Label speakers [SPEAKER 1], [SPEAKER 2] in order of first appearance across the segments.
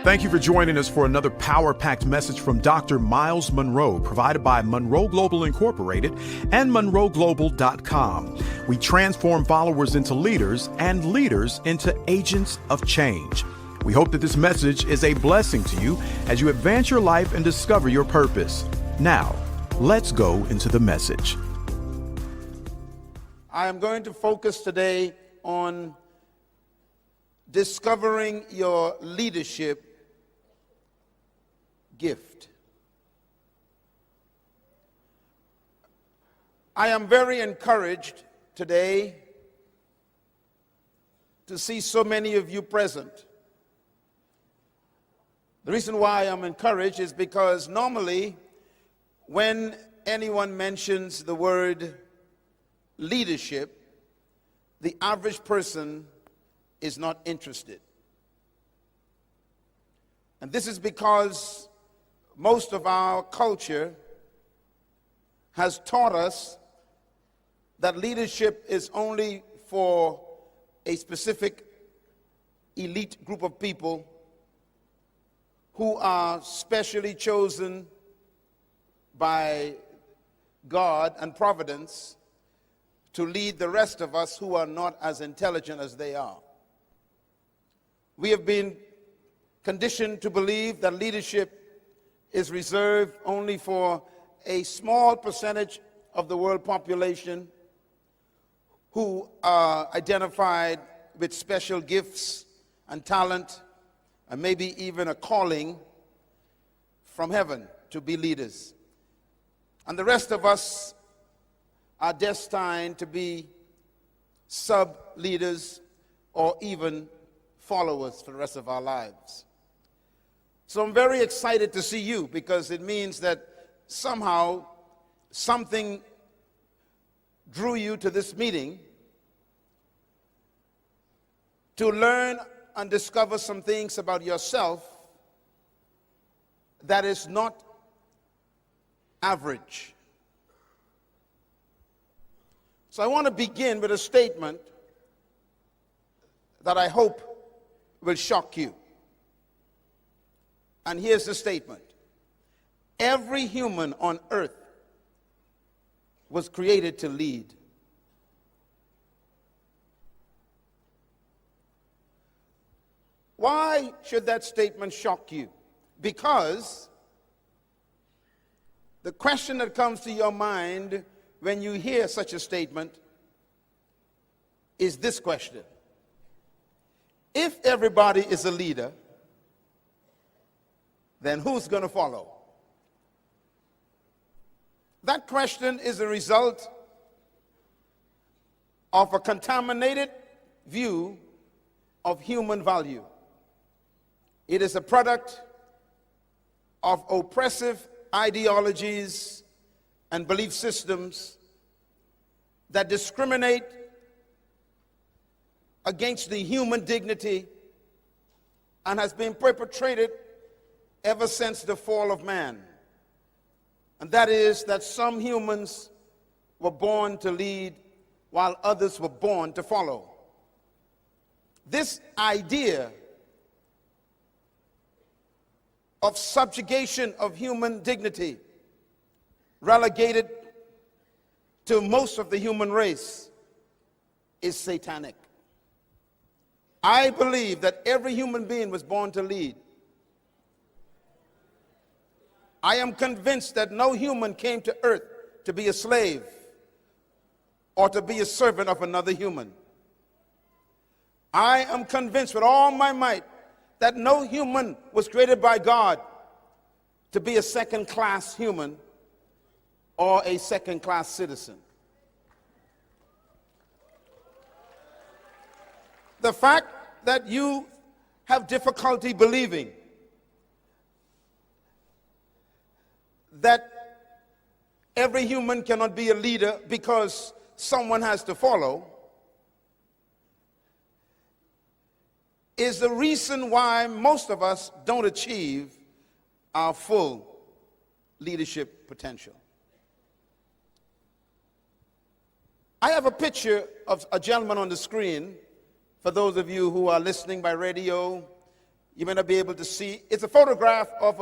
[SPEAKER 1] Thank you for joining us for another power-packed message from Dr. Myles Munroe, provided by Munroe Global Incorporated and MunroeGlobal.com. We transform followers into leaders and leaders into agents of change. We hope that this message is a blessing to you as you advance your life and discover your purpose. Now, let's go into the message.
[SPEAKER 2] I am going to focus today on discovering your leadership gift. I am very encouraged today to see so many of you present. The reason why I'm encouraged is because normally when anyone mentions the word leadership, the average person is not interested. And this is because most of our culture has taught us that leadership is only for a specific elite group of people who are specially chosen by God and providence to lead the rest of us who are not as intelligent as they are. We have been conditioned to believe that leadership is reserved only for a small percentage of the world population who are identified with special gifts and talent and maybe even a calling from heaven to be leaders. And the rest of us are destined to be sub-leaders or even followers for the rest of our lives. So I'm very excited to see you because it means that somehow something drew you to this meeting to learn and discover some things about yourself that is not average. So I want to begin with a statement that I hope will shock you. And here's the statement. Every human on earth was created to lead. Why should that statement shock you? Because the question that comes to your mind when you hear such a statement is this question. If everybody is a leader, then who's going to follow? That question is a result of a contaminated view of human value. It is a product of oppressive ideologies and belief systems that discriminate against the human dignity and has been perpetrated ever since the fall of man. And that is that some humans were born to lead while others were born to follow. This idea of subjugation of human dignity relegated to most of the human race is satanic. I believe that every human being was born to lead. I am convinced that no human came to earth to be a slave or to be a servant of another human. I am convinced with all my might that no human was created by God to be a second-class human or a second-class citizen. The fact that you have difficulty believing that every human cannot be a leader because someone has to follow is the reason why most of us don't achieve our full leadership potential. I have a picture of a gentleman on the screen. For those of you who are listening by radio, You may not be able to see. It's a photograph of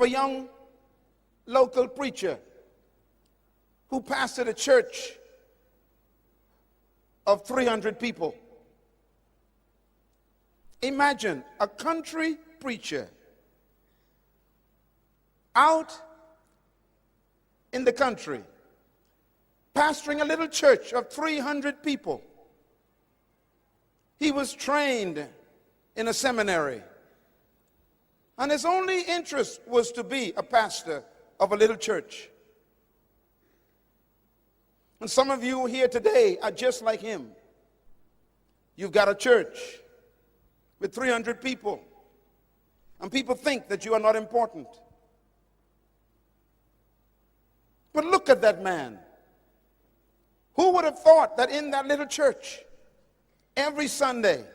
[SPEAKER 2] a young local preacher who pastored a church of 300 people. Imagine a country preacher out in the country pastoring a little church of 300 people. He was trained in a seminary, and his only interest was to be a pastor of a little church. And some of you here today are just like him. You've got a church with 300 people, and people think that you are not important. But look at that man. Who would have thought that in that little church, every Sunday,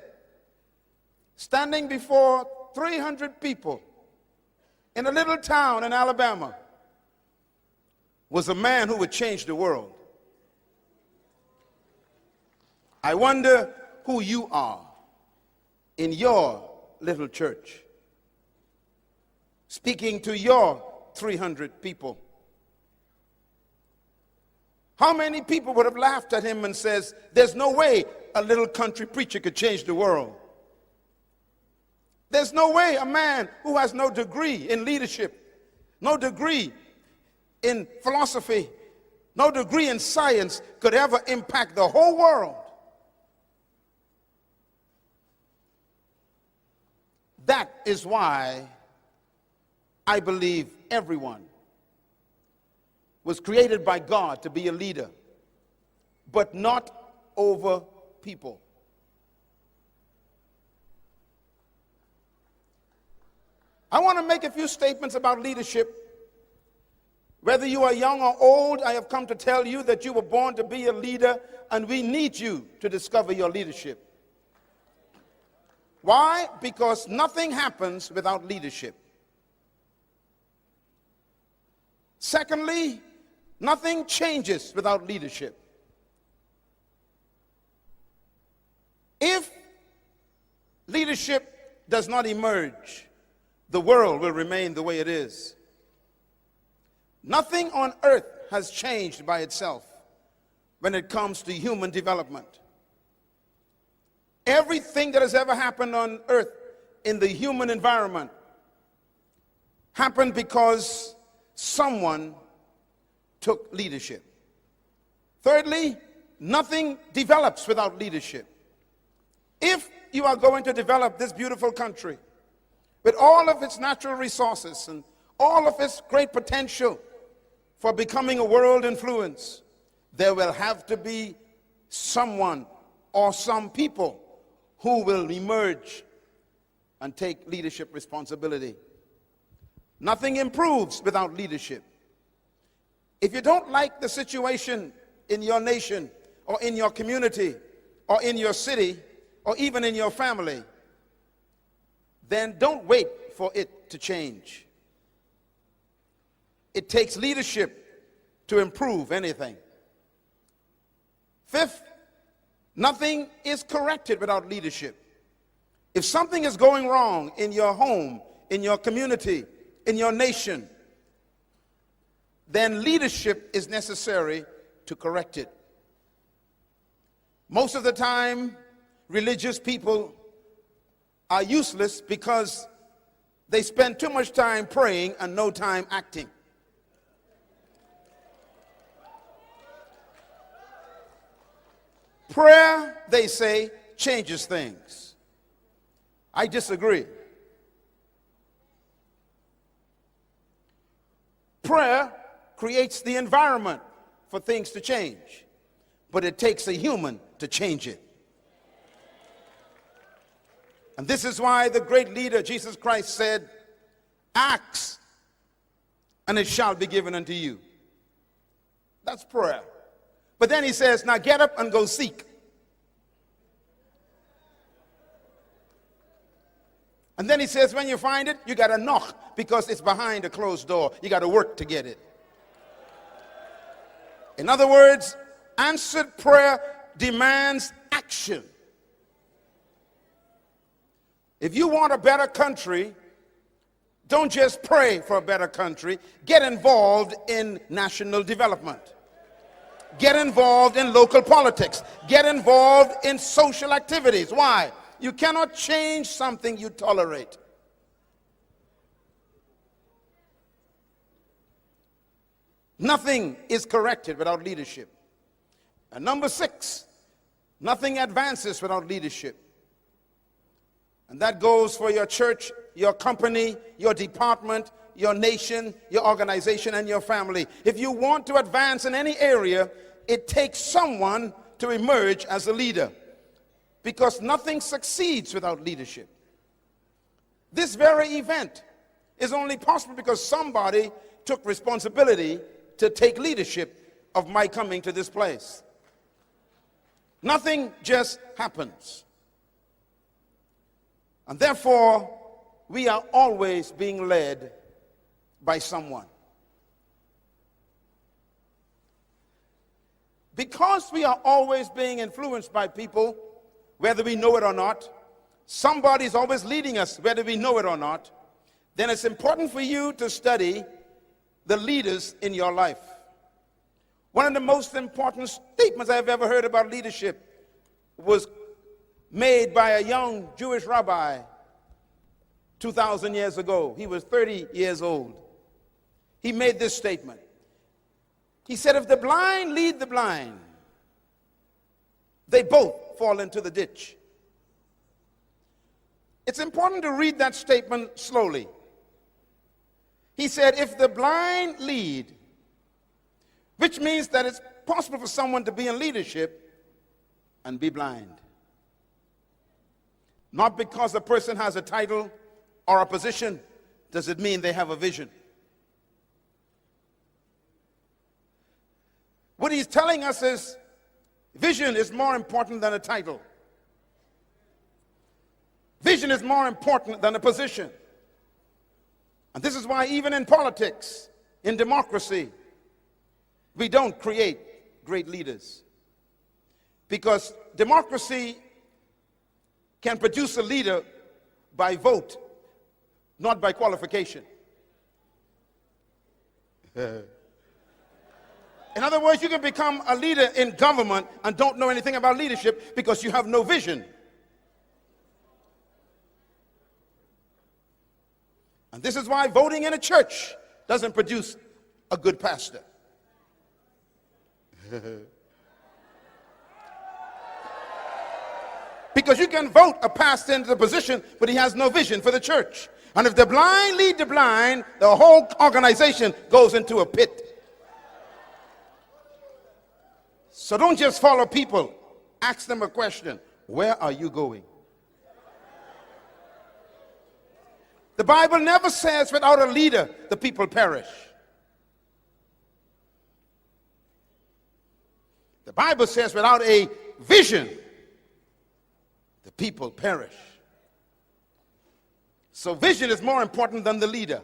[SPEAKER 2] standing before 300 people in a little town in Alabama, was a man who would change the world? I wonder who you are in your little church, speaking to your 300 people. How many people would have laughed at him and says, there's no way a little country preacher could change the world? There's no way a man who has no degree in leadership, no degree in philosophy, no degree in science could ever impact the whole world. That is why I believe everyone was created by God to be a leader, but not over people. I want to make a few statements about leadership. Whether you are young or old, I have come to tell you that you were born to be a leader, and we need you to discover your leadership. Why? Because nothing happens without leadership. Secondly, nothing changes without leadership. If leadership does not emerge, the world will remain the way it is. Nothing on earth has changed by itself when it comes to human development. Everything that has ever happened on earth in the human environment happened because someone took leadership. Thirdly, nothing develops without leadership. If you are going to develop this beautiful country with all of its natural resources and all of its great potential for becoming a world influence, there will have to be someone or some people who will emerge and take leadership responsibility. Nothing improves without leadership. If you don't like the situation in your nation or in your community or in your city or even in your family, then don't wait for it to change. It takes leadership to improve anything. Fifth, nothing is corrected without leadership. If something is going wrong in your home, in your community, in your nation, then leadership is necessary to correct it. Most of the time, religious people are useless because they spend too much time praying and no time acting. Prayer, they say, changes things. I disagree. Prayer creates the environment for things to change, but it takes a human to change it. And this is why the great leader, Jesus Christ, said, ask, and it shall be given unto you. That's prayer. But then he says, now get up and go seek. And then he says, when you find it, you got to knock because it's behind a closed door. You got to work to get it. In other words, answered prayer demands action. If you want a better country, don't just pray for a better country. Get involved in national development. Get involved in local politics. Get involved in social activities. Why? You cannot change something you tolerate. Nothing is corrected without leadership. And number 6, nothing advances without leadership. And that goes for your church, your company, your department, your nation, your organization, and your family. If you want to advance in any area, it takes someone to emerge as a leader, because nothing succeeds without leadership. This very event is only possible because somebody took responsibility to take leadership of my coming to this place. Nothing just happens. And therefore, we are always being led by someone. Because we are always being influenced by people, whether we know it or not, somebody is always leading us, whether we know it or not, then it's important for you to study the leaders in your life. One of the most important statements I've ever heard about leadership was made by a young Jewish rabbi 2,000 years ago. He was 30 years old. He made this statement. He said, if the blind lead the blind, they both fall into the ditch. It's important to read that statement slowly. He said, if the blind lead, which means that it's possible for someone to be in leadership and be blind. Not because a person has a title or a position does it mean they have a vision. What he's telling us is vision is more important than a title. Vision is more important than a position. And this is why even in politics, in democracy, we don't create great leaders. Because democracy can produce a leader by vote, not by qualification. In other words, you can become a leader in government and don't know anything about leadership because you have no vision. And this is why voting in a church doesn't produce a good pastor. Because you can vote a pastor into the position, but he has no vision for the church. And if the blind lead the blind, the whole organization goes into a pit. So don't just follow people. Ask them a question. Where are you going? The Bible never says without a leader, the people perish. The Bible says without a vision, the people perish. So vision is more important than the leader.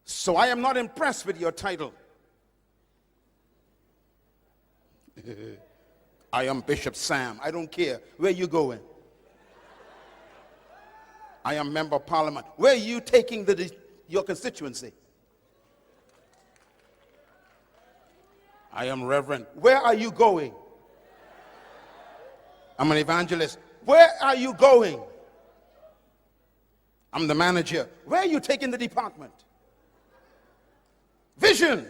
[SPEAKER 2] So I am not impressed with your title. I am Bishop Sam. I don't care. Where are you going? I am Member of Parliament. Where are you taking your constituency? I am Reverend. Where are you going? I'm an evangelist. Where are you going? I'm the manager. Where are you taking the department? Vision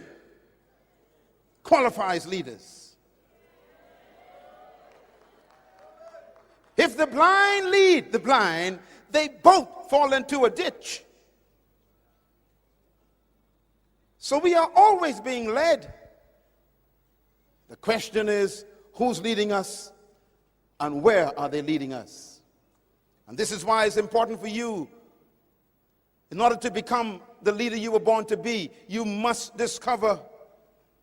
[SPEAKER 2] qualifies leaders. If the blind lead the blind, they both fall into a ditch. So we are always being led. The question is, who's leading us and where are they leading us? And this is why it's important for you, in order to become the leader you were born to be, you must discover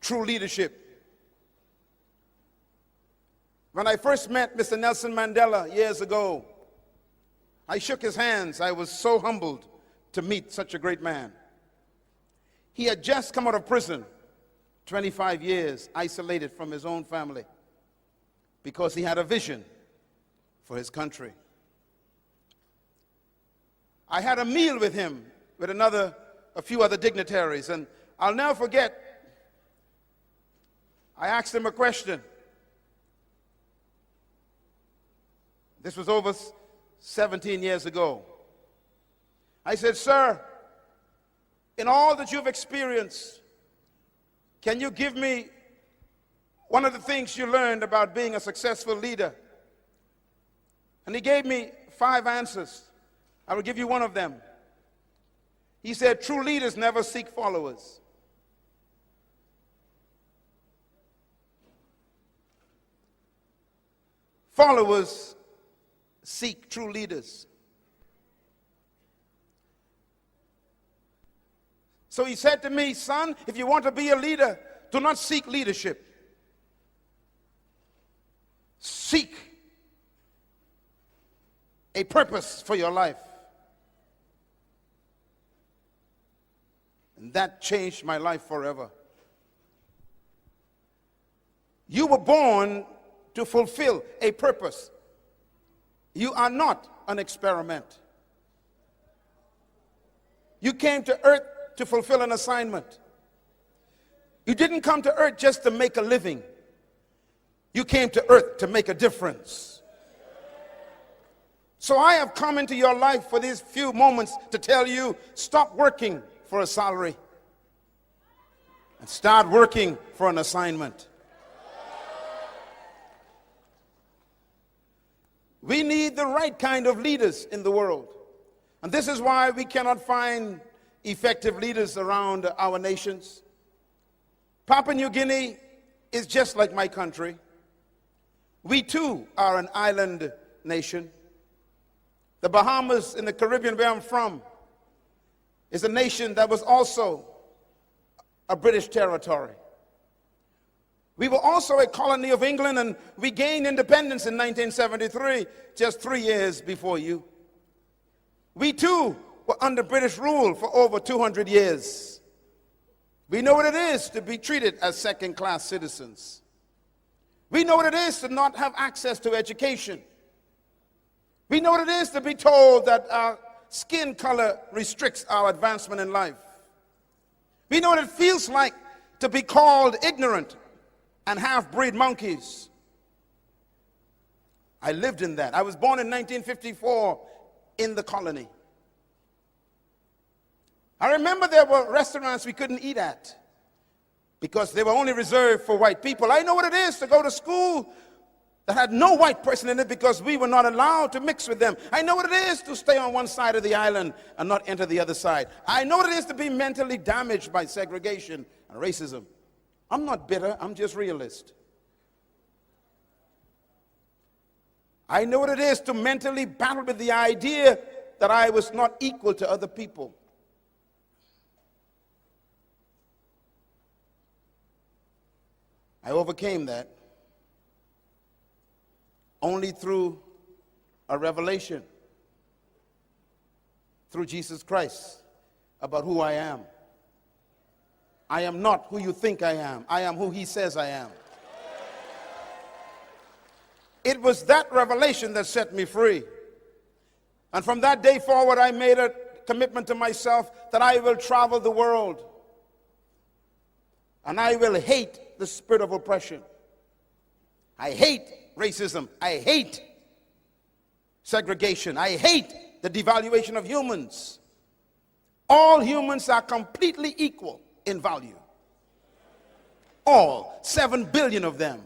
[SPEAKER 2] true leadership. When I first met Mr. Nelson Mandela years ago, I shook his hands. I was so humbled to meet such a great man. He had just come out of prison, 25 years, isolated from his own family because he had a vision for his country. I had a meal with him, with a few other dignitaries, and I'll never forget, I asked him a question. This was over 17 years ago. I said, "Sir, in all that you've experienced, can you give me one of the things you learned about being a successful leader?" And he gave me 5 answers. I will give you one of them. He said, "True leaders never seek followers. Followers seek true leaders." So he said to me, "Son, if you want to be a leader, do not seek leadership. Seek a purpose for your life." And that changed my life forever. You were born to fulfill a purpose. You are not an experiment. You came to earth to fulfill an assignment. You didn't come to earth just to make a living. You came to earth to make a difference. So I have come into your life for these few moments to tell you, stop working for a salary and start working for an assignment. We need the right kind of leaders in the world. And this is why we cannot find effective leaders around our nations. Papua New Guinea is just like my country. We too are an island nation. The Bahamas in the Caribbean, where I'm from, is a nation that was also a British territory. We were also a colony of England, and we gained independence in 1973, just 3 years before you. We too were under British rule for over 200 years. We know what it is to be treated as second-class citizens. We know what it is to not have access to education. We know what it is to be told that our skin color restricts our advancement in life. We know what it feels like to be called ignorant and half-breed monkeys. I lived in that. I was born in 1954 in the colony. I remember there were restaurants we couldn't eat at because they were only reserved for white people. I know what it is to go to school that had no white person in it because we were not allowed to mix with them. I know what it is to stay on one side of the island and not enter the other side. I know what it is to be mentally damaged by segregation and racism. I'm not bitter, I'm just realist. I know what it is to mentally battle with the idea that I was not equal to other people. I overcame that only through a revelation, through Jesus Christ, about who I am. I am not who you think I am. I am who he says I am. It was that revelation that set me free. And from that day forward, I made a commitment to myself that I will travel the world. And I will hate the spirit of oppression. I hate racism. I hate segregation. I hate the devaluation of humans. All humans are completely equal in value. All 7 billion of them.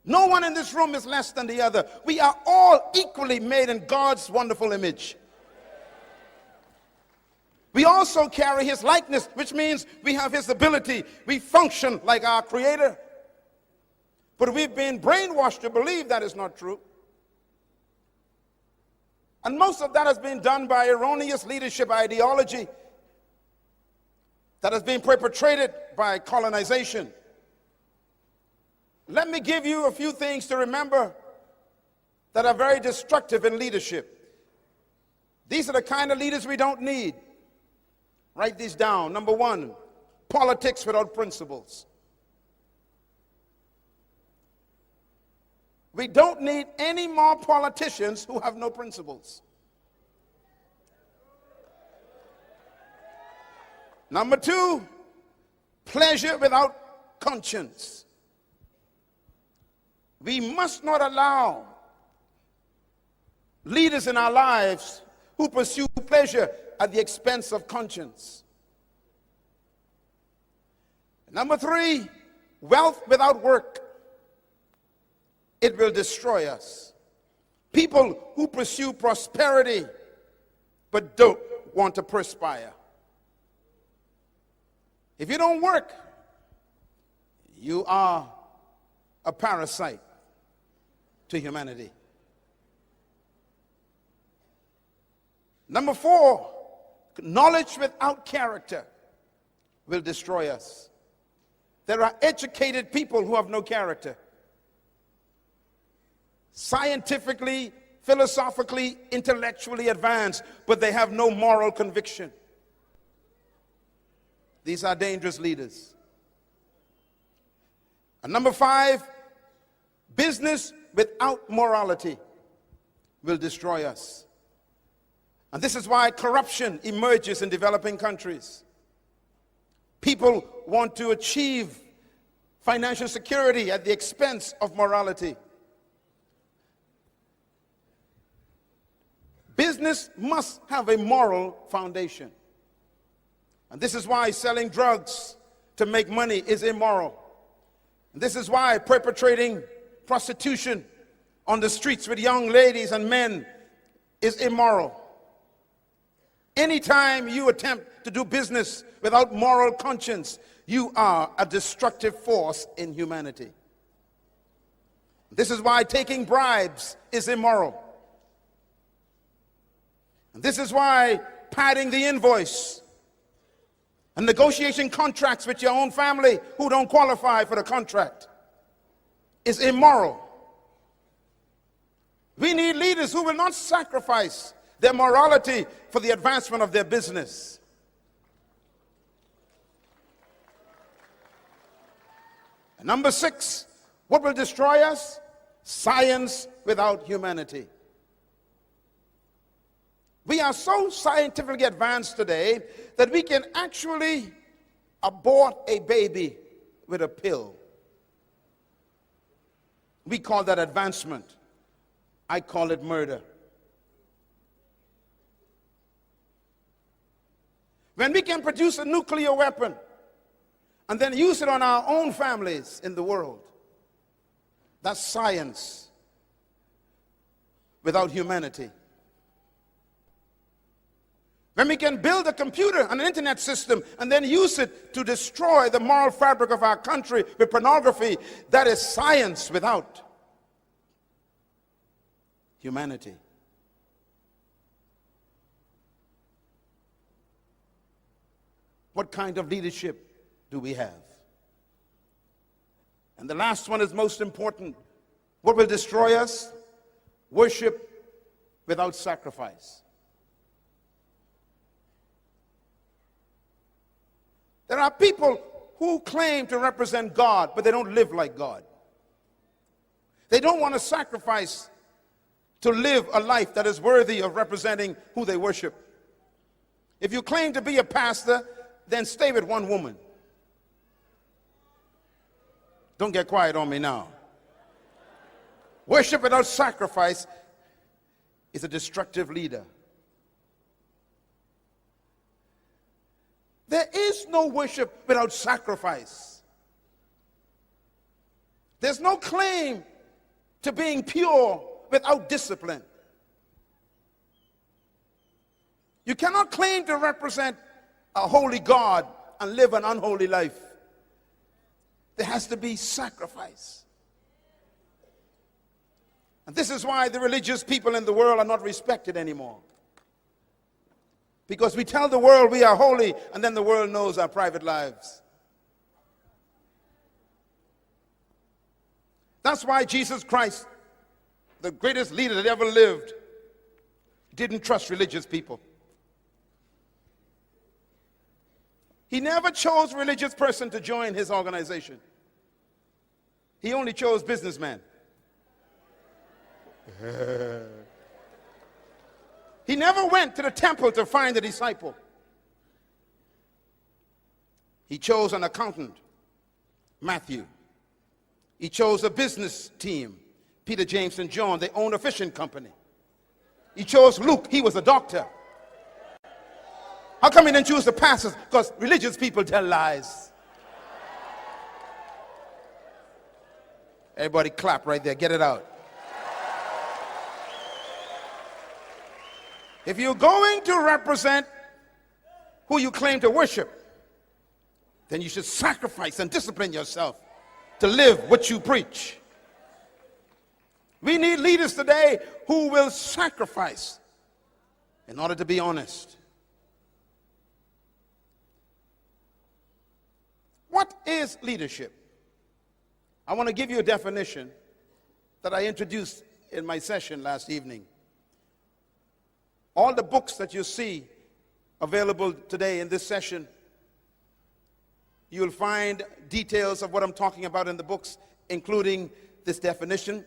[SPEAKER 2] No one in this room is less than the other. We are all equally made in God's wonderful image. We also carry his likeness, which means we have his ability. We function like our Creator. But we've been brainwashed to believe that is not true. And most of that has been done by erroneous leadership ideology that has been perpetrated by colonization. Let me give you a few things to remember that are very destructive in leadership. These are the kind of leaders we don't need. Write these down. Number 1, politics without principles. We don't need any more politicians who have no principles. Number two, pleasure without conscience. We must not allow leaders in our lives who pursue pleasure at the expense of conscience. Number three, wealth without work. It will destroy us. People who pursue prosperity but don't want to perspire. If you don't work, you are a parasite to humanity. Number four, knowledge without character will destroy us. There are educated people who have no character. Scientifically, philosophically, intellectually advanced, but they have no moral conviction. These are dangerous leaders. And number five, business without morality will destroy us. And this is why corruption emerges in developing countries. People want to achieve financial security at the expense of morality. Business must have a moral foundation. And this is why selling drugs to make money is immoral. And this is why perpetrating prostitution on the streets with young ladies and men is immoral. Anytime you attempt to do business without moral conscience, you are a destructive force in humanity. This is why taking bribes is immoral. And this is why padding the invoice and negotiating contracts with your own family who don't qualify for the contract is immoral. We need leaders who will not sacrifice their morality for the advancement of their business. And number six, what will destroy us? Science without humanity. We are so scientifically advanced today that we can actually abort a baby with a pill. We call that advancement. I call it murder. When we can produce a nuclear weapon and then use it on our own families in the world, that's science without humanity. When we can build a computer and an internet system and then use it to destroy the moral fabric of our country with pornography, that is science without humanity. What kind of leadership do we have? And the last one is most important. What will destroy us? Worship without sacrifice. There are people who claim to represent God, but they don't live like God. They don't want to sacrifice to live a life that is worthy of representing who they worship. If you claim to be a pastor, then stay with one woman. Don't get quiet on me now. Worship without sacrifice is a destructive leader. There is no worship without sacrifice. There's no claim to being pure without discipline. You cannot claim to represent a holy God and live an unholy life. There has to be sacrifice. And this is why the religious people in the world are not respected anymore. Because we tell the world we are holy, and then the world knows our private lives. That's why Jesus Christ, the greatest leader that ever lived, didn't trust religious people. He never chose a religious person to join his organization. He only chose businessmen. He never went to the temple to find a disciple. He chose an accountant, Matthew. He chose a business team, Peter, James, and John. They owned a fishing company. He chose Luke. He was a doctor. How come he didn't choose the pastors? Because religious people tell lies. Everybody clap right there. Get it out. If you're going to represent who you claim to worship, then you should sacrifice and discipline yourself to live what you preach. We need leaders today who will sacrifice in order to be honest. What is leadership? I want to give you a definition that I introduced in my session last evening. All the books that you see available today in this session, you'll find details of what I'm talking about in the books, including this definition.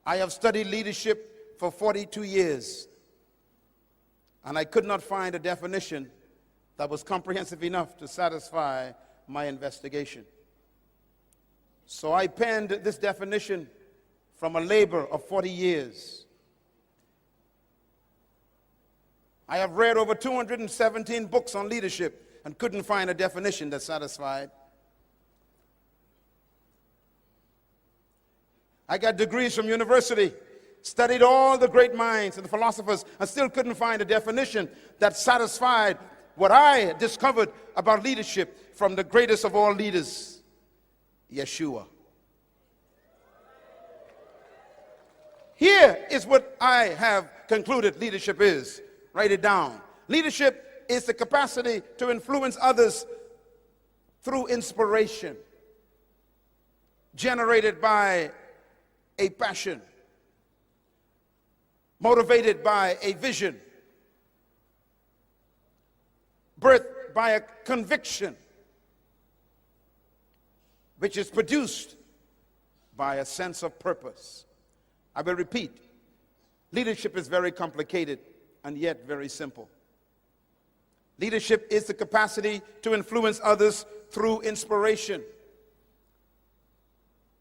[SPEAKER 2] I have studied leadership for 42 years, and I could not find a definition that was comprehensive enough to satisfy my investigation. So I penned this definition from a labor of 40 years. I have read over 217 books on leadership and couldn't find a definition that satisfied. I got degrees from university, studied all the great minds and the philosophers, and still couldn't find a definition that satisfied what I discovered about leadership from the greatest of all leaders, Yeshua. Here is what I have concluded leadership is. Write it down. Leadership is the capacity to influence others through inspiration, generated by a passion, motivated by a vision, birthed by a conviction, which is produced by a sense of purpose. I will repeat. Leadership is very complicated and yet very simple. Leadership is the capacity to influence others through inspiration,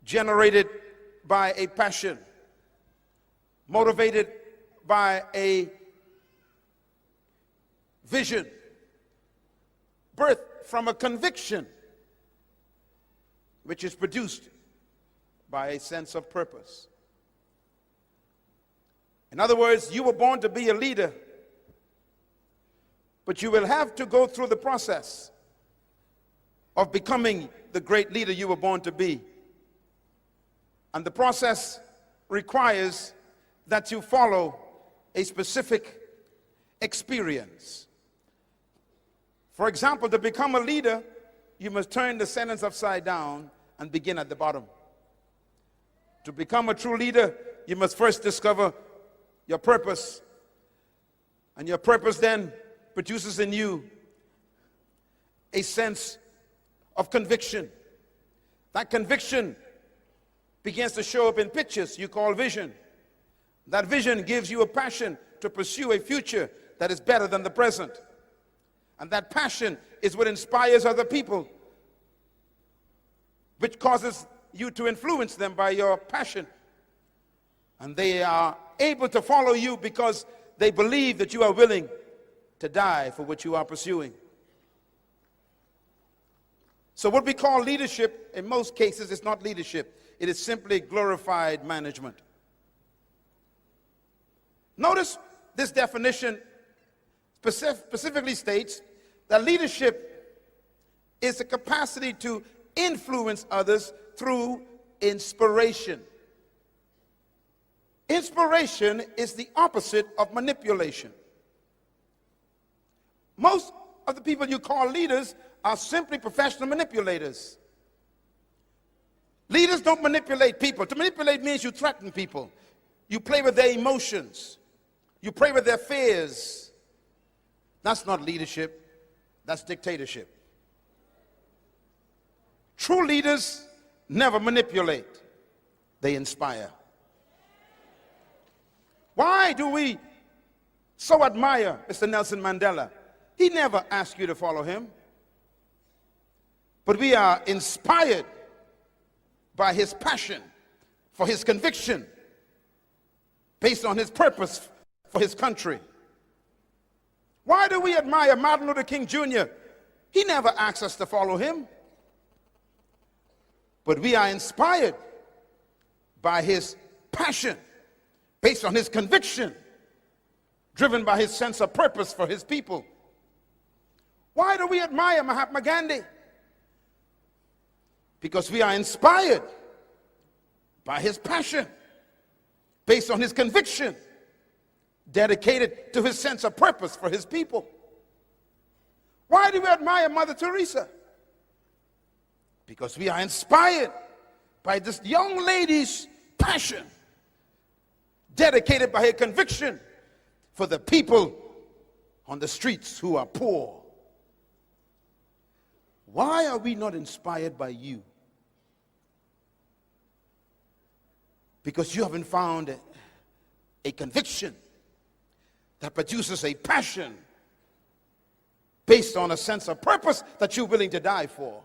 [SPEAKER 2] generated by a passion, motivated by a vision, birthed from a conviction, which is produced by a sense of purpose. In other words, you were born to be a leader, but you will have to go through the process of becoming the great leader you were born to be. And the process requires that you follow a specific experience. For example, to become a leader, you must turn the sentence upside down and begin at the bottom. To become a true leader, you must first discover your purpose. And your purpose then produces in you a sense of conviction. That conviction begins to show up in pictures you call vision. That vision gives you a passion to pursue a future that is better than the present. And that passion is what inspires other people, which causes you to influence them by your passion. And they are able to follow you because they believe that you are willing to die for what you are pursuing. So what we call leadership, in most cases, is not leadership. It is simply glorified management. Notice this definition specifically states that leadership is the capacity to influence others through inspiration. Inspiration is the opposite of manipulation. Most of the people you call leaders are simply professional manipulators. Leaders don't manipulate people. To manipulate means you threaten people. You play with their emotions. You play with their fears. That's not leadership. That's dictatorship. True leaders never manipulate. they inspire. Why do we so admire Mr. Nelson Mandela? He never asked you to follow him. But we are inspired by his passion, for his conviction, based on his purpose for his country. Why do we admire Martin Luther King Jr.? He never asked us to follow him. But we are inspired by his passion, based on his conviction, driven by his sense of purpose for his people. Why do we admire Mahatma Gandhi? Because we are inspired by his passion, based on his conviction, dedicated to his sense of purpose for his people. Why do we admire Mother Teresa? Because we are inspired by this young lady's passion, dedicated by her conviction for the people on the streets who are poor. Why are we not inspired by you? Because you haven't found a conviction that produces a passion based on a sense of purpose that you're willing to die for.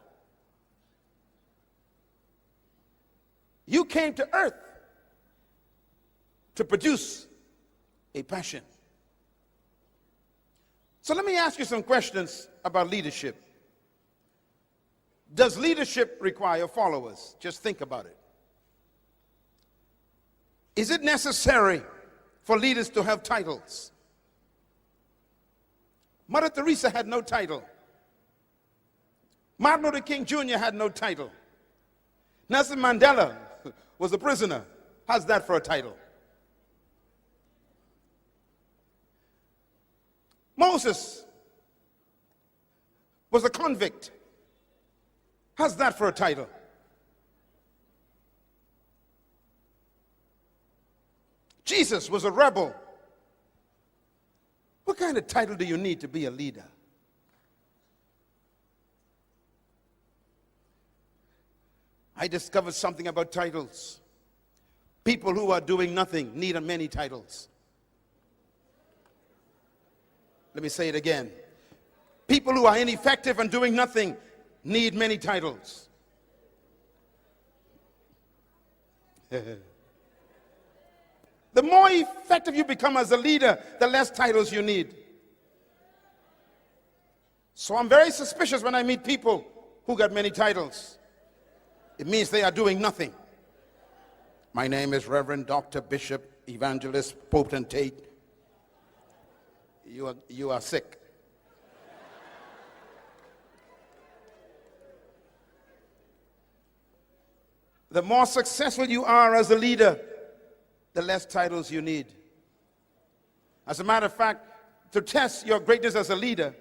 [SPEAKER 2] You came to earth to produce a passion. So let me ask you some questions about leadership. Does leadership require followers? Just think about it. Is it necessary for leaders to have titles? Mother Teresa had no title. Martin Luther King Jr. had no title. Nelson Mandela was a prisoner. How's that for a title? Moses was a convict. How's that for a title? Jesus was a rebel. What kind of title do you need to be a leader? I discovered something about titles. People who are doing nothing need many titles. Let me say it again. People who are ineffective and doing nothing need many titles. The more effective you become as a leader, the less titles you need. So I'm very suspicious when I meet people who got many titles. It means they are doing nothing. My name is Reverend Dr. Bishop, Evangelist, Potentate. You are sick. The more successful you are as a leader, the less titles you need. As a matter of fact, to test your greatness as a leader,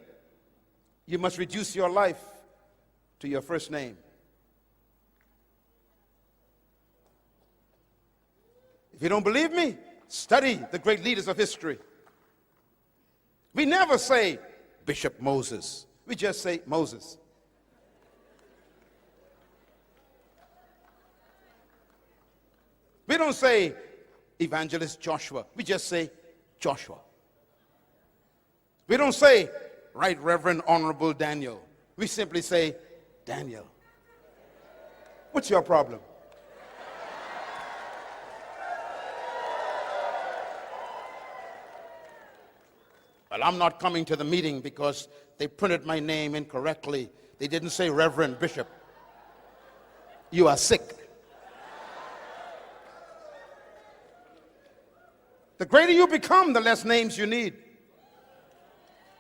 [SPEAKER 2] you must reduce your life to your first name. If you don't believe me, study the great leaders of history. We never say Bishop Moses. We just say Moses. We don't say Evangelist Joshua. We just say Joshua. We don't say Right Reverend Honorable Daniel. We simply say Daniel. What's your problem? Well, I'm not coming to the meeting because they printed my name incorrectly. They didn't say Reverend Bishop. You are sick. The greater you become, the less names you need.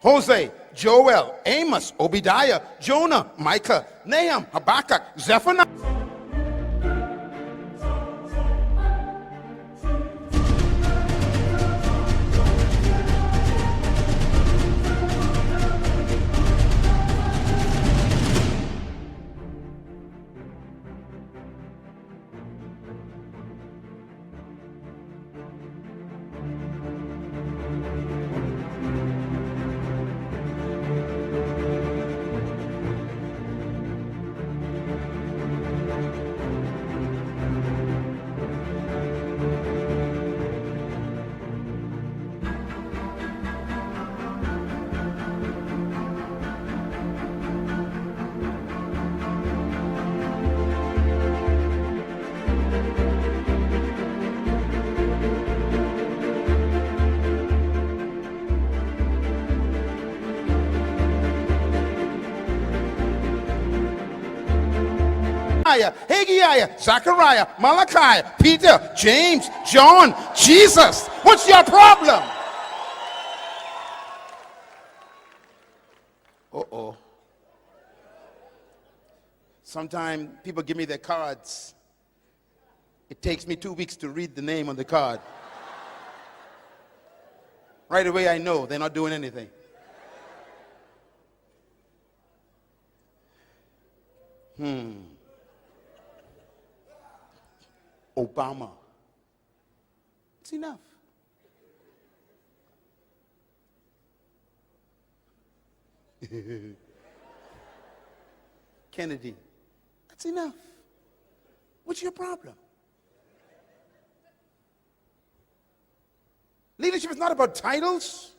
[SPEAKER 2] Jose, Joel, Amos, Obadiah, Jonah, Micah, Nahum, Habakkuk, Zephaniah. Nehemiah, Haggai, Zechariah, Malachi, Peter, James, John, Jesus. What's your problem? Uh-oh. Sometimes people give me their cards. It takes me 2 weeks to read the name on the card. Right away I know they're not doing anything. Obama. It's enough. Kennedy. That's enough. What's your problem? Leadership is not about titles.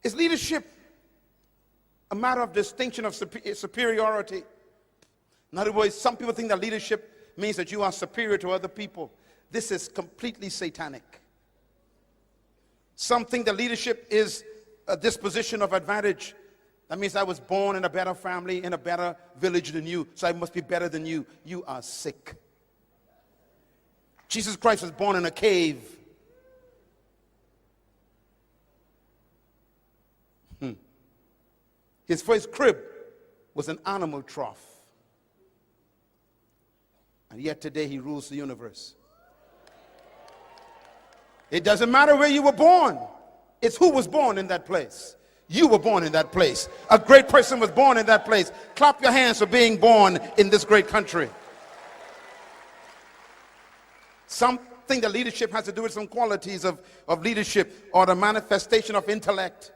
[SPEAKER 2] Is leadership a matter of distinction of superiority? In other words, some people think that leadership means that you are superior to other people. This is completely satanic. Some think that leadership is a disposition of advantage. That means I was born in a better family, in a better village than you, so I must be better than you. You are sick. Jesus Christ was born in a cave. His first crib was an animal trough. And yet today he rules the universe. It doesn't matter where you were born. It's who was born in that place. You were born in that place. A great person was born in that place. Clap your hands for being born in this great country. Some think that leadership has to do with some qualities of leadership or the manifestation of intellect.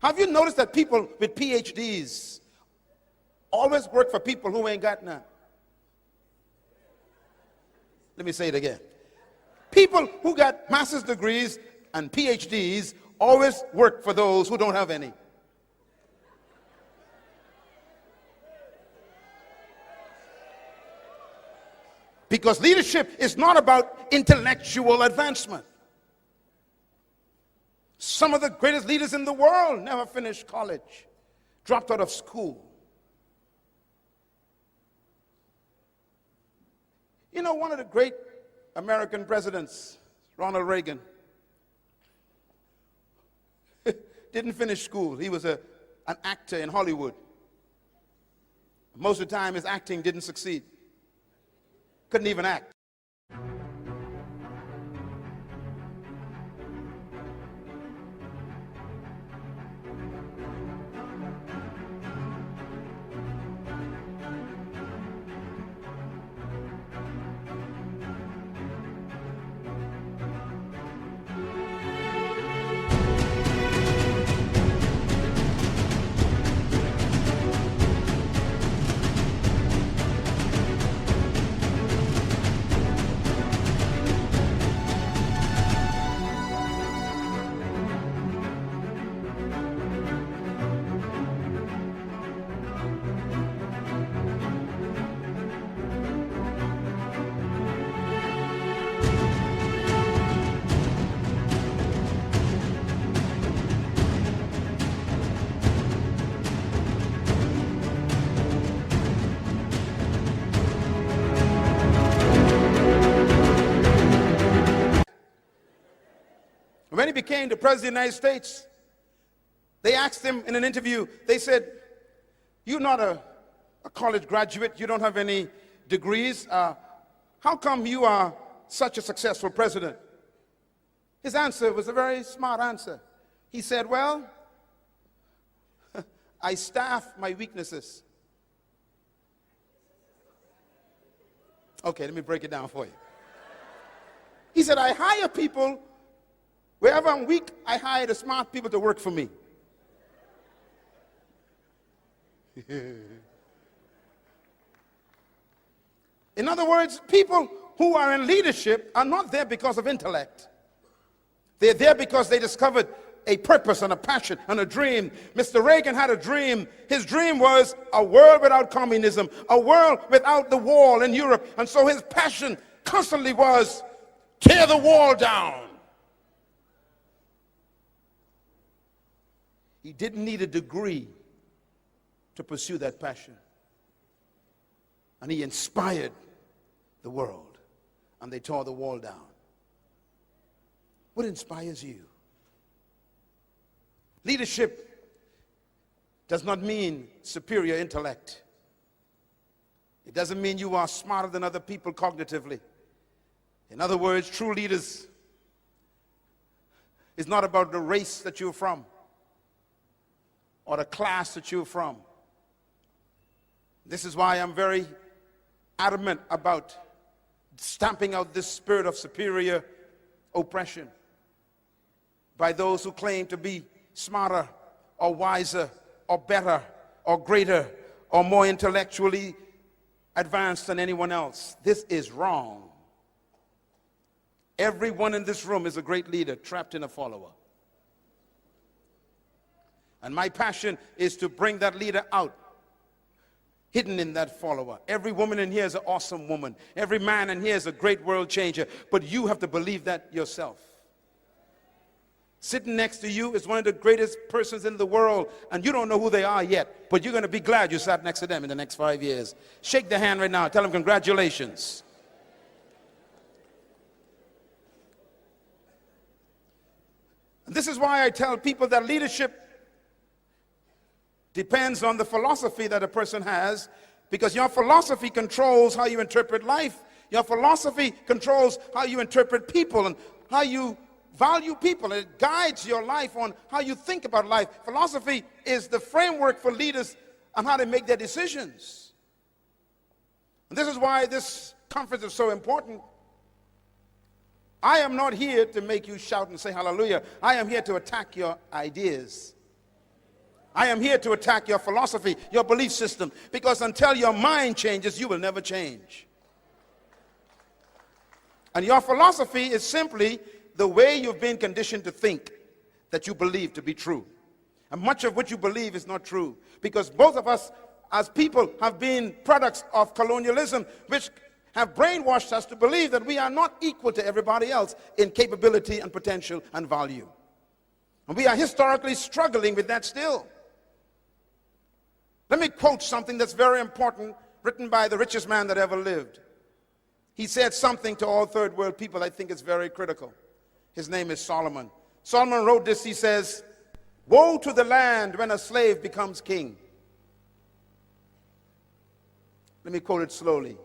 [SPEAKER 2] Have you noticed that people with PhDs always work for people who ain't got none? Let me say it again. People who got master's degrees and PhDs always work for those who don't have any. Because leadership is not about intellectual advancement. Some of the greatest leaders in the world never finished college, dropped out of school. You know, one of the great American presidents, Ronald Reagan, didn't finish school. He was an actor in Hollywood. Most of the time, his acting didn't succeed. Couldn't even act. When he became the president of the United States, they asked him in an interview, they said, you're not a college graduate, you don't have any degrees. How come you are such a successful president? His answer was a very smart answer. He said, well, I staff my weaknesses. Okay, let me break it down for you. He said, I hire people. Wherever I'm weak, I hire the smart people to work for me. In other words, people who are in leadership are not there because of intellect. They're there because they discovered a purpose and a passion and a dream. Mr. Reagan had a dream. His dream was a world without communism, a world without the wall in Europe. And so his passion constantly was, tear the wall down. He didn't need a degree to pursue that passion. And he inspired the world, and they tore the wall down. What inspires you? Leadership does not mean superior intellect. It doesn't mean you are smarter than other people cognitively. In other words, true leaders is not about the race that you're from or the class that you're from. This is why I'm very adamant about stamping out this spirit of superior oppression by those who claim to be smarter or wiser or better or greater or more intellectually advanced than anyone else. This is wrong. Everyone in this room is a great leader trapped in a follower. And my passion is to bring that leader out, hidden in that follower. Every woman in here is an awesome woman. Every man in here is a great world changer. But you have to believe that yourself. Sitting next to you is one of the greatest persons in the world, and you don't know who they are yet, but you're going to be glad you sat next to them in the next 5 years. Shake their hand right now. Tell them congratulations. And this is why I tell people that leadership depends on the philosophy that a person has, because your philosophy controls how you interpret life. Your philosophy controls how you interpret people and how you value people. It guides your life on how you think about life. Philosophy is the framework for leaders on how they make their decisions. And this is why this conference is so important. I am not here to make you shout and say hallelujah. I am here to attack your ideas. I am here to attack your philosophy, your belief system, because until your mind changes, you will never change. And your philosophy is simply the way you've been conditioned to think that you believe to be true. And much of what you believe is not true, because both of us as people have been products of colonialism, which have brainwashed us to believe that we are not equal to everybody else in capability and potential and value. And we are historically struggling with that still. Let me quote something that's very important, written by the richest man that ever lived. He said something to all third world people I think is very critical. His name is Solomon. Solomon wrote this. He says, "Woe to the land when a slave becomes king." Let me quote it slowly.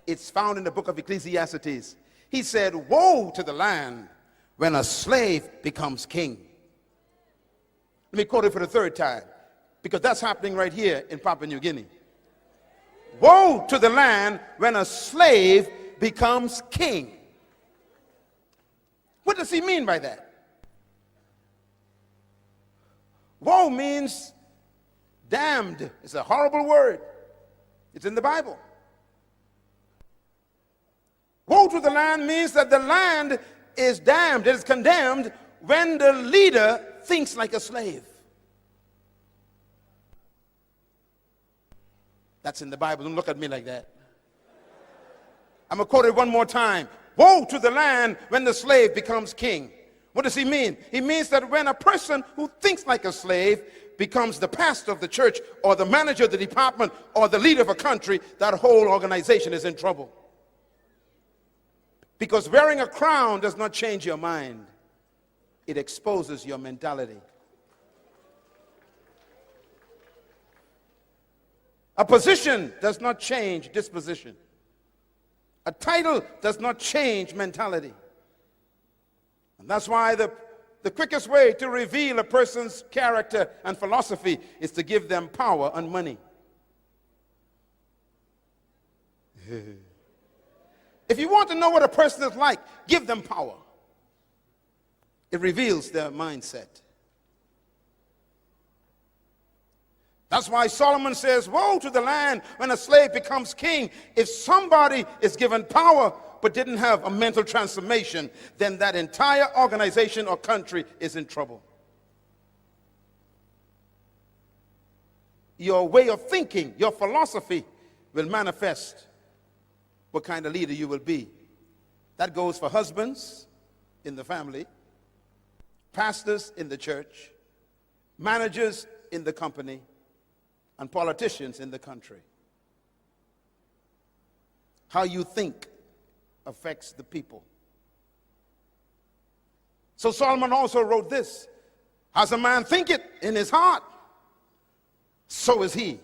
[SPEAKER 2] It's found in the book of Ecclesiastes. He said, "Woe to the land when a slave becomes king." Let me quote it for the third time, because that's happening right here in Papua New Guinea. Woe to the land when a slave becomes king. What does he mean by that? Woe means damned. It's a horrible word. It's in the Bible. Woe to the land means that the land is damned, it is condemned when the leader thinks like a slave. That's in the Bible. Don't look at me like that. I'm going to quote it one more time. Woe to the land when the slave becomes king. What does he mean? He means that when a person who thinks like a slave becomes the pastor of the church or the manager of the department or the leader of a country, that whole organization is in trouble. Because wearing a crown does not change your mind. It exposes your mentality. A position does not change disposition. A title does not change mentality. And that's why the quickest way to reveal a person's character and philosophy is to give them power and money. If you want to know what a person is like, give them power. It reveals their mindset. That's why Solomon says, woe to the land when a slave becomes king. If somebody is given power but didn't have a mental transformation, then that entire organization or country is in trouble. Your way of thinking, your philosophy will manifest what kind of leader you will be. That goes for husbands in the family, pastors in the church, managers in the company, and politicians in the country. How you think affects the people. So Solomon also wrote this: as a man thinketh in his heart, so is he.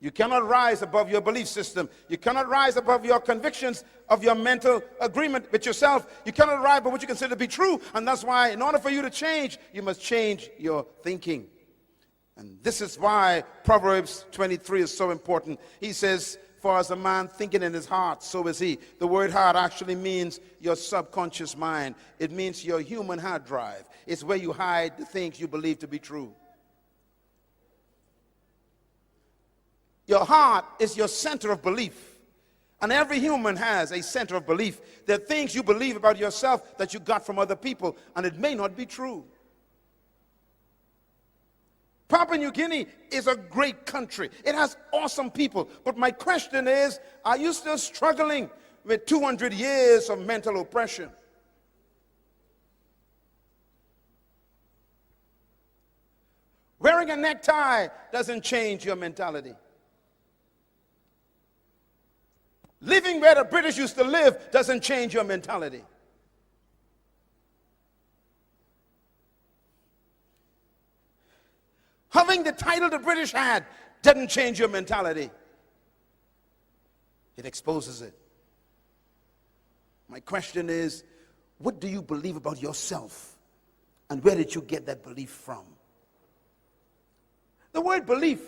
[SPEAKER 2] You cannot rise above your belief system. You cannot rise above your convictions of your mental agreement with yourself. You cannot rise above what you consider to be true. And that's why, in order for you to change, you must change your thinking. And this is why Proverbs 23 is so important. He says, for as a man thinking in his heart, so is he. The word heart actually means your subconscious mind. It means your human hard drive. It's where you hide the things you believe to be true. Your heart is your center of belief. And every human has a center of belief. There are things you believe about yourself that you got from other people, and it may not be true. Papua New Guinea is a great country. It has awesome people. But my question is, are you still struggling with 200 years of mental oppression? Wearing a necktie doesn't change your mentality. Living where the British used to live doesn't change your mentality. Having the title the British had doesn't change your mentality. It exposes it. My question is, what do you believe about yourself? And where did you get that belief from? The word belief,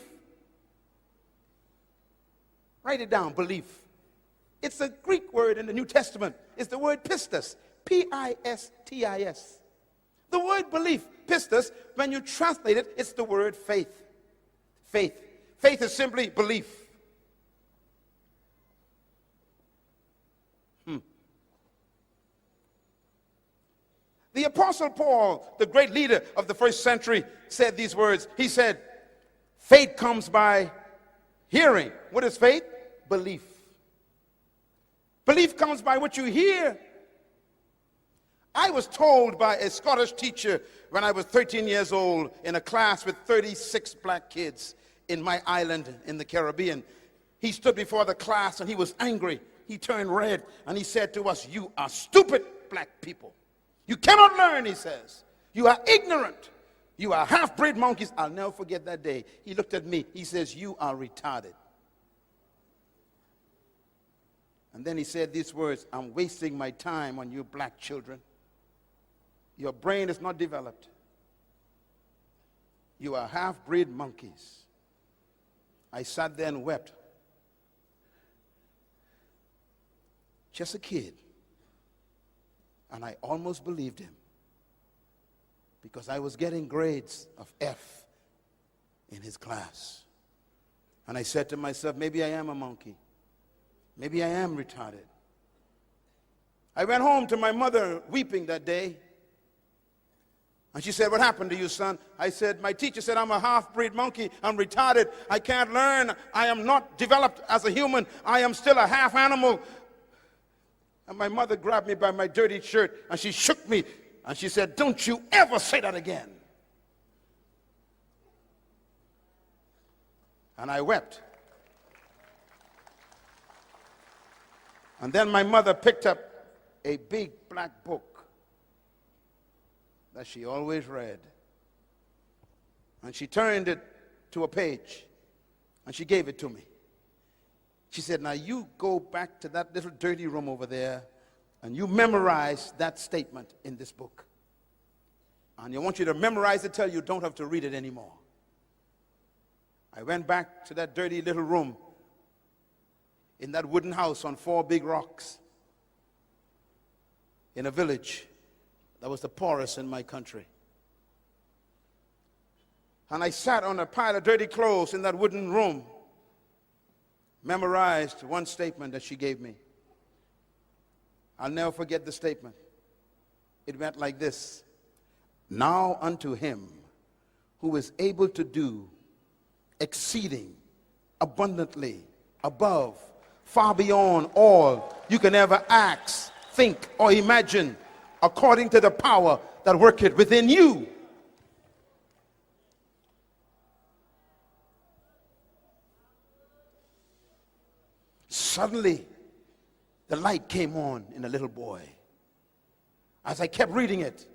[SPEAKER 2] write it down, belief. It's a Greek word in the New Testament. It's the word pistis, P-I-S-T-I-S. The word belief, pistis, when you translate it, it's the word faith. Faith. Faith is simply belief. The Apostle Paul, the great leader of the first century, said these words. He said, faith comes by hearing. What is faith? Belief. Belief comes by what you hear. I was told by a Scottish teacher when I was 13 years old in a class with 36 black kids in my island in the Caribbean. He stood before the class and he was angry. He turned red and he said to us, you are stupid black people. You cannot learn, he says. You are ignorant. You are half-breed monkeys. I'll never forget that day. He looked at me. He says, you are retarded. And then he said these words, I'm wasting my time on you black children. Your brain is not developed. You are half-breed monkeys. I sat there and wept. Just a kid. And I almost believed him. Because I was getting grades of F in his class. And I said to myself, maybe I am a monkey. Maybe I am retarded. I went home to my mother weeping that day. And she said, what happened to you, son? I said, my teacher said I'm a half-breed monkey. I'm retarded. I can't learn. I am not developed as a human. I am still a half animal. And my mother grabbed me by my dirty shirt and she shook me. And she said, don't you ever say that again. And I wept. And then my mother picked up a big black book that she always read. And she turned it to a page. And she gave it to me. She said, now you go back to that little dirty room over there and you memorize that statement in this book. And I want you to memorize it till you don't have to read it anymore. I went back to that dirty little room in that wooden house on 4 big rocks in a village that was the poorest in my country. And I sat on a pile of dirty clothes in that wooden room, memorized one statement that she gave me. I'll never forget the statement. It went like this. Now unto him who is able to do exceeding abundantly above, far beyond all you can ever ask, think, or imagine, according to the power that worketh within you. suddenly, the light came on in a little boy. As I kept reading it,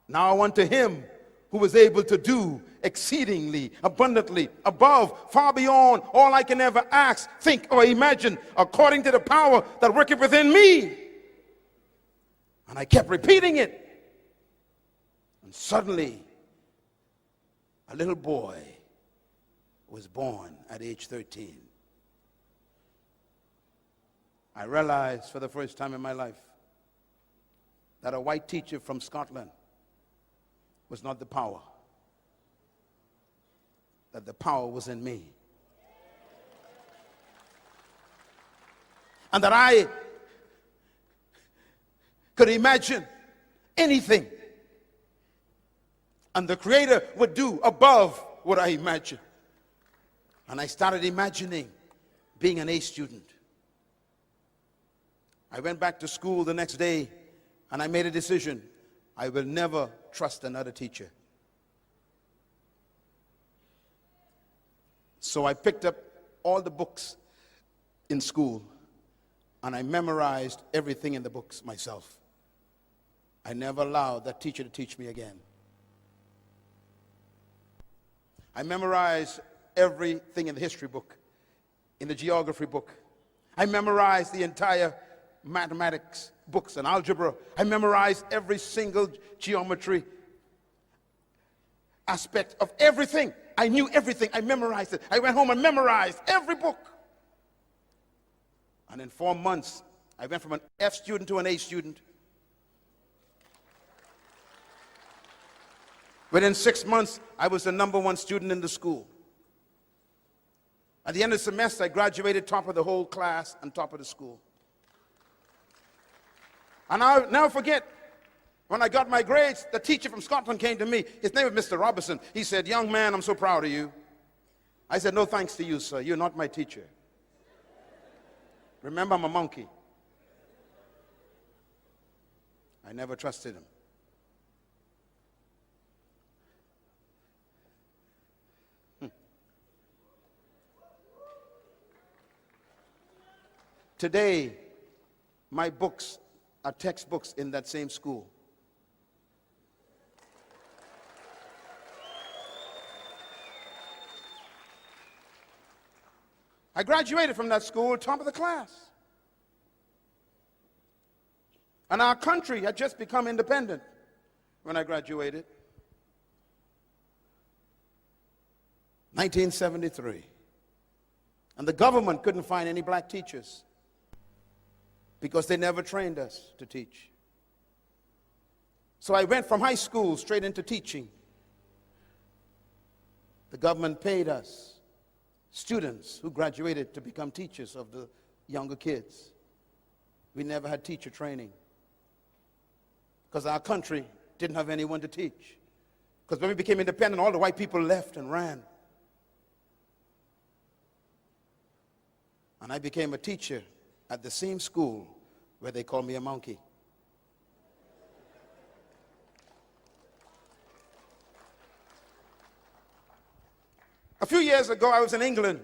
[SPEAKER 2] now unto him who was able to do exceedingly, abundantly, above, far beyond all I can ever ask, think, or imagine, according to the power that worketh within me. And I kept repeating it. And suddenly, a little boy was born at age 13. I realized for the first time in my life that a white teacher from Scotland was not the power, that the power was in me. And that I could imagine anything, and the Creator would do above what I imagined. And I started imagining being an A student. I went back to school the next day and I made a decision. I will never trust another teacher. So I picked up all the books in school and I memorized everything in the books myself. I never allowed that teacher to teach me again. I memorized everything in the history book, in the geography book. I memorized the entire mathematics books and algebra. I memorized every single geometry aspect of everything. I knew everything. I memorized it. I went home and memorized every book. And in 4 months, I went from an F student to an A student. Within 6 months, I was the #1 student in the school. At the end of the semester, I graduated top of the whole class and top of the school. And I'll never forget, when I got my grades, the teacher from Scotland came to me. His name was Mr. Robertson. He said, "Young man, I'm so proud of you." I said, "No thanks to you, sir. You're not my teacher. Remember, I'm a monkey." I never trusted him. Today, my books are textbooks in that same school. I graduated from that school top of the class. And our country had just become independent when I graduated. 1973. And the government couldn't find any black teachers because they never trained us to teach. So I went from high school straight into teaching. The government paid us, students who graduated, to become teachers of the younger kids. We never had teacher training because our country didn't have anyone to teach. Because when we became independent, all the white people left and ran. And I became a teacher at the same school where they called me a monkey. A few years ago, I was in England,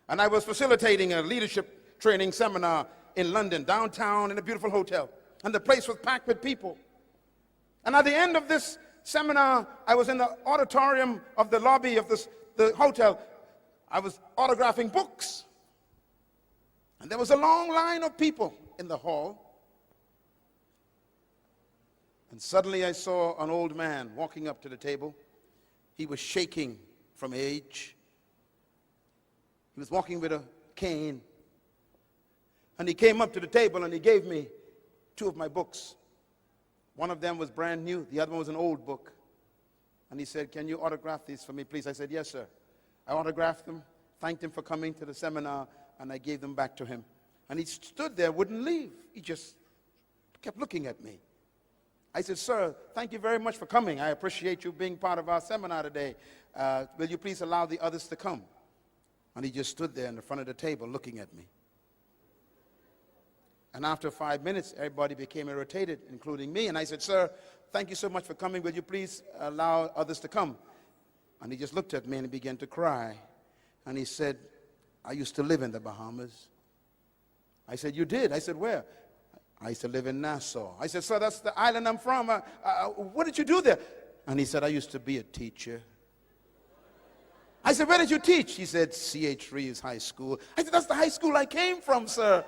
[SPEAKER 2] and I was facilitating a leadership training seminar in London, downtown, in a beautiful hotel. And the place was packed with people. And at the end of this seminar, I was in the auditorium of the lobby of the hotel. I was autographing books. And there was a long line of people in the hall. And suddenly I saw an old man walking up to the table. He was shaking from age. He was walking with a cane. And he came up to the table and he gave me 2 of my books. One of them was brand new. The other one was an old book. And he said, "Can you autograph these for me, please?" I said, "Yes, sir." I autographed them, thanked him for coming to the seminar, and I gave them back to him. And he stood there, wouldn't leave. He just kept looking at me. I said, "Sir, thank you very much for coming. I appreciate you being part of our seminar today. Will you please allow the others to come?" And he just stood there in the front of the table looking at me. And after 5 minutes, everybody became irritated, including me. And I said, "Sir, thank you so much for coming. Will you please allow others to come?" And he just looked at me and he began to cry. And he said, I used to live in the Bahamas. I said, you did? I said, where? I used to live in Nassau. I said, sir, that's the island I'm from. What did you do there? And he said, I used to be a teacher. I said, where did you teach? He said, C.H. Reeves High School. I said, that's the high school I came from, sir.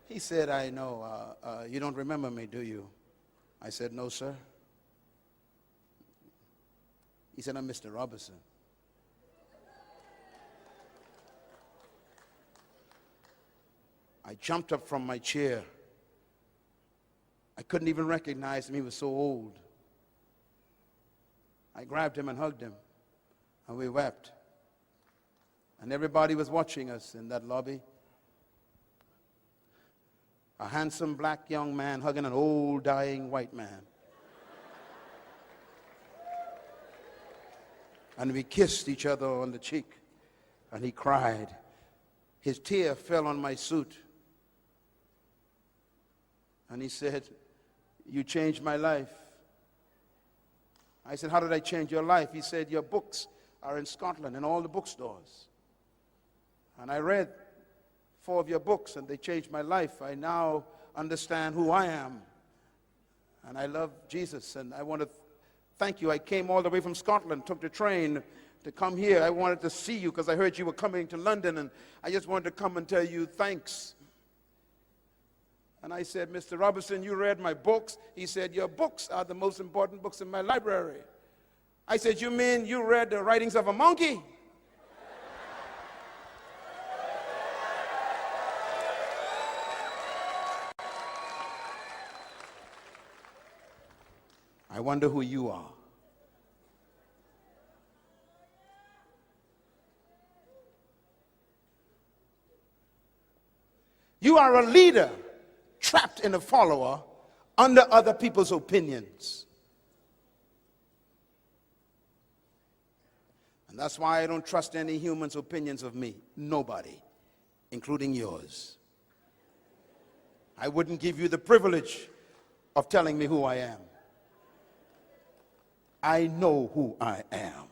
[SPEAKER 2] He said, I know. You don't remember me, do you? I said, no, sir. He said, I'm Mr. Robertson. I jumped up from my chair. I couldn't even recognize him. He was so old. I grabbed him and hugged him, and we wept. And everybody was watching us in that lobby. A handsome black young man hugging an old dying white man. And we kissed each other on the cheek, and he cried. His tear fell on my suit. And he said, you changed my life. I said, how did I change your life? He said, your books are in Scotland in all the bookstores. And I read 4 of your books, and they changed my life. I now understand who I am. And I love Jesus, and I want to thank you. I came all the way from Scotland, took the train to come here. I wanted to see you because I heard you were coming to London, and I just wanted to come and tell you thanks. And I said, Mr. Robertson, you read my books? He said, your books are the most important books in my library. I said, you mean you read the writings of a monkey? I wonder who you are. You are a leader trapped in a follower under other people's opinions. And that's why I don't trust any human's opinions of me. Nobody, including yours. I wouldn't give you the privilege of telling me who I am. I know who I am.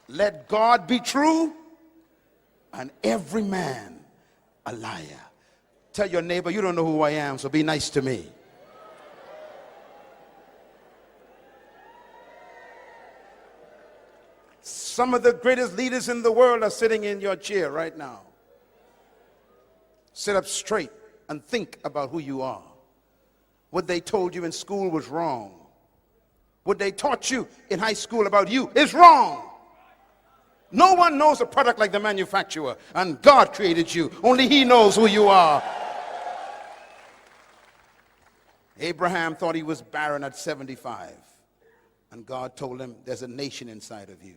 [SPEAKER 2] Let God be true and every man a liar. Tell your neighbor, you don't know who I am, so be nice to me. Some of the greatest leaders in the world are sitting in your chair right now. Sit up straight and think about who you are. What they told you in school was wrong. What they taught you in high school about you is wrong. No one knows a product like the manufacturer, and God created you. Only He knows who you are. Abraham thought he was barren at 75, and God told him there's a nation inside of you.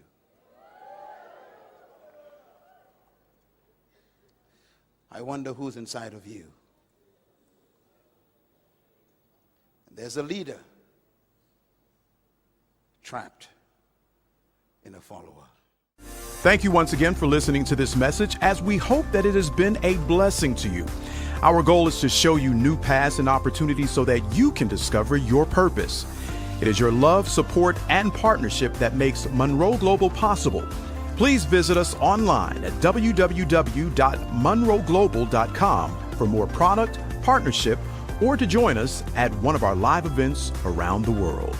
[SPEAKER 2] I wonder who's inside of you. There's a leader trapped in a follower.
[SPEAKER 1] Thank you once again for listening to this message, as we hope that it has been a blessing to you. Our goal is to show you new paths and opportunities so that you can discover your purpose. It is your love, support, and partnership that makes Munroe Global possible. Please visit us online at www.munroeglobal.com for more product, partnership, or to join us at one of our live events around the world.